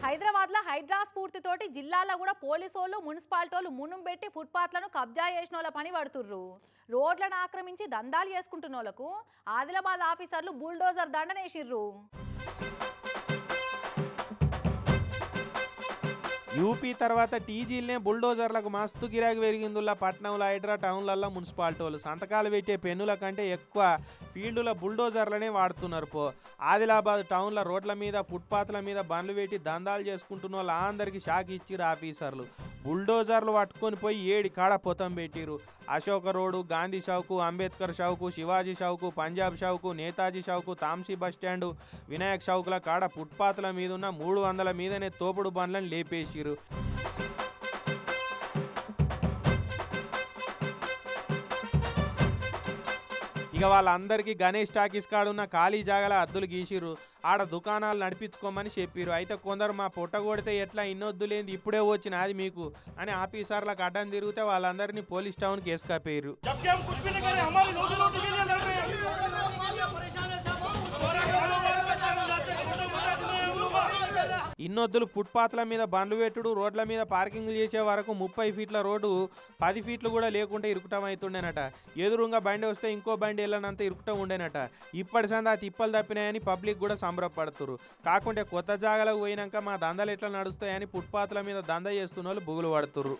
హైదరాబాద్లో హైడ్రా స్ఫూర్తితోటి జిల్లాలో కూడా పోలీసోళ్ళు మున్సిపాలిటోళ్ళు మునుం పెట్టి ఫుట్పాత్లను కబ్జా చేసిన వాళ్ళ పని పడుతుర్రు. రోడ్లను ఆక్రమించి దందాలు చేసుకుంటున్న వాళ్ళకు ఆదిలాబాద్ ఆఫీసర్లు బుల్డోజర్ దండనేసిర్రు. యూపీ తర్వాత టీజీలనే బుల్డోజర్లకు మస్తు గిరాకీ పెరిగిందుల్లా పట్నంలో హైడ్రా టౌన్లలో మున్సిపాలిటీలు సంతకాలు పెట్టే పెన్నుల కంటే ఎక్కువ ఫీల్డుల బుల్డోజర్లనే వాడుతున్నారు. ఆదిలాబాద్ టౌన్ల రోడ్ల మీద ఫుట్పాత్ల మీద బండ్లు పెట్టి దందాలు చేసుకుంటున్న వాళ్ళు అందరికీ షాక్ ఇచ్చిరు ఆఫీసర్లు. బుల్డోజర్లు పట్టుకొని పోయి 7 కాడ పొతం పెట్టిరు. అశోక రోడ్డు, గాంధీ చౌకు, అంబేద్కర్ చౌకు, శివాజీ చౌకు, పంజాబ్ చౌకు, నేతాజీ చౌకు, తాంసీ బస్టాండు, వినాయక్ చౌకుల కాడ ఫుట్పాత్ల మీద ఉన్న 300 మీదనే తోపుడు బండ్లను లేపేసిరు. ఇక వాళ్ళందరికీ గణేష్ టాకీస్ కాడున్న ఖాళీ జాగాల అద్దులు గీసిరు. ఆడ దుకాణాలు నడిపించుకోమని చెప్పిరు. అయితే కొందరు మా పొట్ట కొడితే ఎట్లా ఇన్నొద్దులేంది ఇప్పుడే వచ్చినది మీకు అని ఆఫీసర్లకు అడ్డం తిరిగితే వాళ్ళందరినీ పోలీస్ టౌన్కి వేసుకపోయారు. ఇన్నొద్దులు ఫుట్పాత్ల మీద బండ్లు పెట్టుడు, రోడ్ల మీద పార్కింగ్లు చేసే వరకు 30 ఫీట్ల రోడ్డు 10 ఫీట్లు కూడా లేకుండా ఇరుకుటం అవుతుండేనట. ఎదురుగా బండి వస్తే ఇంకో బండి వెళ్ళనంత ఇరుకుటం ఉండేనట. ఇప్పటి సందా తిప్పలు తప్పినాయని పబ్లిక్ కూడా సంబరపడుతురు. కాకుంటే కొత్త జాగాలకు పోయినాక మా దందలు ఎట్లా నడుస్తాయని ఫుట్పాత్ల మీద దంద చేస్తున్న వాళ్ళు బుగులు పడుతుర్రు.